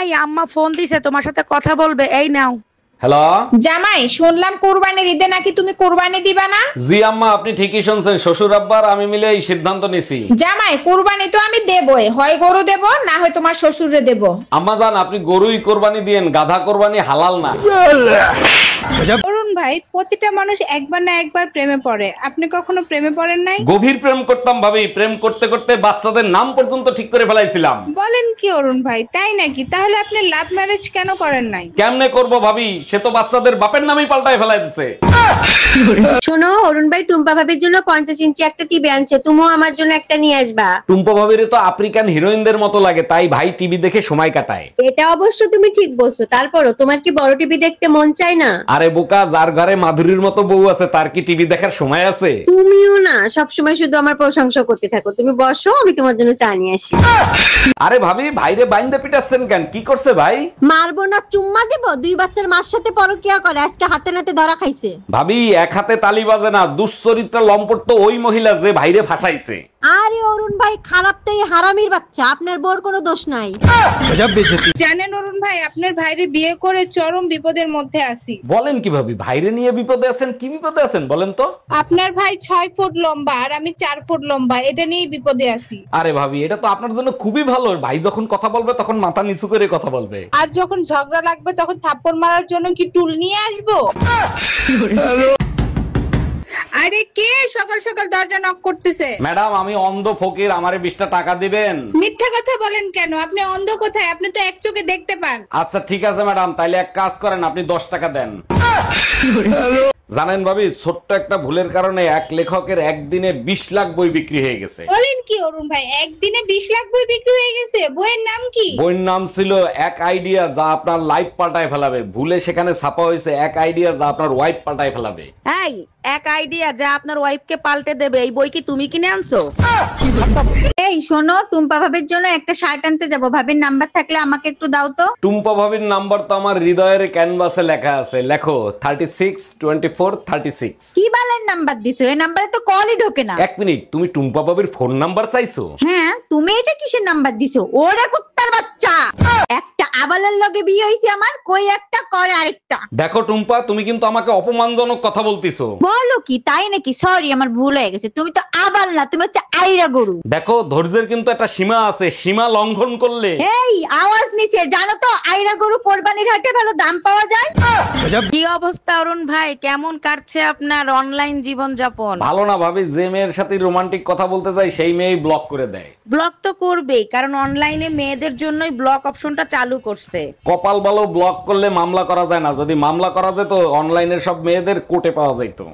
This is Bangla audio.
এই আম্মা ফোন দিছে, তোমার সাথে কথা বলবে। এই নাও। হ্যালো। জামাই, শুনলাম কুরবানির ঈদে নাকি তুমি কুরবানি দিবা না? জি আম্মা, আপনি ঠিকই শুনছেন। শ্বশুর আব্বার আমি মিলে এই সিদ্ধান্ত নিছি। জামাই, কুরবানি তো আমি দেবই, হয় গরু দেব না হয় তোমার শ্বশুরে দেব। আম্মা জান, আপনি গরুই কোরবানি দিয়েন, গাধা কোরবানি হালাল না। অরুণ ভাই, প্রতিটা মানুষ একবার না একবার প্রেমে পড়ে, আপনি কখনো প্রেমে পড়েন নাই? গভীর প্রেম করতাম ভাবি, প্রেম করতে করতে বাচ্চাদের নাম পর্যন্ত ঠিক করে ফেলাইছিলাম। বলেন কি অরুণ ভাই, তাই নাকি? তাহলে আপনি লাভ ম্যারেজ কেন করেন নাই? কেমনে করব ভাবি, সে তো বাচ্চাদের বাপের নামেই পাল্টায় ফেলাই দিছে। শোনো, অরুণ ভাই টুম্পা ভাবির জন্য 50 ইঞ্চি একটা টিভি আনছে, তুমিও আমার জন্য একটা নিয়ে আসবা। টুম্পা ভাবির তো আফ্রিকান হিরোইনদের মতো লাগে, তাই ভাই টিভি দেখে সময় কাটায়। এটা অবশ্য তুমি ঠিক বলছো, তারপরও তোমার কি বড় টিভি দেখতে মন চায় না? আরে বোকা, যার ঘরে মাধুরীর মতো বউ আছে তার কি টিভি দেখার সময় আছে? তুমিও না সবসময় শুধু আমার প্রশংসা করতে থাকো। তুমি বসো, আমি তোমার জন্য চা নিয়ে আসি। আরে ভাবি, ভাইরে বাইন্দে পিটাচ্ছেন কেন? কি করছে ভাই? মারবো না, চুম্মা দেব? 2 বাচ্চার মার সাথে পরকিয়া করে, আজকে হাতে নাতে ধরা খাইছে। ভাবি, এক হাতে তালি বাজে না। দুশ্চরিত্র লম্পট তো ওই মহিলা যে ভাইরে ফাঁসাইছে। আরে অরুণ ভাই, খারাপ তো এই হারামির বাচ্চা, আপনার বোর কোনো দোষ নাই। জানেন অরুণ ভাই, আপনার ভাইরে বিয়ে করে চরম বিপদের মধ্যে আছি। বলেন কি ভাবি, ভাইরে নিয়ে বিপদে আছেন? কি বিপদে আছেন বলেন তো? আপনার ভাই 6 ফুট লম্বা আর আমি 4 ফুট লম্বা, এটা নিয়েই বিপদে আছি। আরে ভাবি, এটা তো আপনার জন্য খুবই ভালো। ভাই যখন কথা বলবে তখন মাথা নিচু করে কথা বলবে। আর যখন ঝগড়া লাগবে তখন থাপ্পড় মারার জন্য কি টুল নিয়ে আসবো? আরে কে সকাল সকাল দরজা নক করতেছে? ম্যাডাম, আমি অন্ধ ফকির, আমারে 20টা টাকা দিবেন। মিথ্যা কথা বলেন কেন? আপনি অন্ধ কোথায়? আপনি তো এক চোখে দেখতে পান। আচ্ছা ঠিক আছে ম্যাডাম, তাইলে এক কাজ করেন, আপনি 10 টাকা দেন। জানেন ভাবি, ছোট্ট একটা ভুলের কারণে এক লেখকের একদিনে 20 লাখ বই বিক্রি হয়ে গেছে। বলেন কি অরুণ ভাই, একদিনে 20 লাখ বই বিক্রি হয়ে গেছে? বইয়ের নাম কি? বইয়ের নাম ছিল এক আইডিয়া যা আপনার লাইফ পাল্টায় ফেলাবে। ভুলে সেখানে ছাপা হয়েছে এক আইডিয়া যা আপনার ওয়াইফ পাল্টায় ফেলাবে। এই এক আইডিয়া যা আপনার ওয়াইফকে পাল্টে দেবে, এই বই কি তুমি কিনে আনছো? এই শোনো, টুম্পা ভাবির জন্য একটা শার্ট আনতে যাবো, ভাবির নাম্বার থাকলে আমাকে একটু দাও তো। টুম্পা ভাবির নাম্বার তো আমার হৃদয়ের ক্যানভাসে লেখা আছে, লেখো 36 24 36। কি বালের নাম্বার দিছো? এই নাম্বারে তো কলই ঢোকে না। এক মিনিট, তুমি টুম্পা ভাবির ফোন নাম্বার চাইছো? হ্যাঁ, তুমি এটা কিসের নাম্বার দিছো? ওরে কুত্তার বাচ্চা, একটা আবালের লগে বিয়ে হইছে আমার, কই একটা করে আরেকটা। দেখো টুম্পা, তুমি কিন্তু আমাকে অপমানজনক কথা বলতিছো। বলো কি, তাই নাকি? সরি, আমার ভুল হয়ে গেছে। তুমি তো আবাল না, তুমি হচ্ছে আইরা গরু। দেখো, ধৈর্যের কিন্তু একটা সীমা আছে, সীমা লঙ্ঘন করলে। এই আওয়াজ নিচে, জানো তো আইরা গরু কোরবানির হাটে ভালো দাম পাওয়া যায়। কি অবস্থা অরুণ ভাই, কেমন কাটছে আপনার অনলাইন জীবন যাপন? ভালো না ভাবি, যে মেয়ের সাথে রোমান্টিক কথা বলতে যাই সেই মেয়েই ব্লক করে দেয়। ব্লক তো করবেই, কারণ অনলাইনে মেয়েদের জন্যই ব্লক অপশনটা চালু করছে। কপাল ভালো, ব্লক করলে মামলা করা যায় না। যদি মামলা করা যেত, অনলাইনের সব মেয়েদের কোর্টে পাওয়া যাইতো।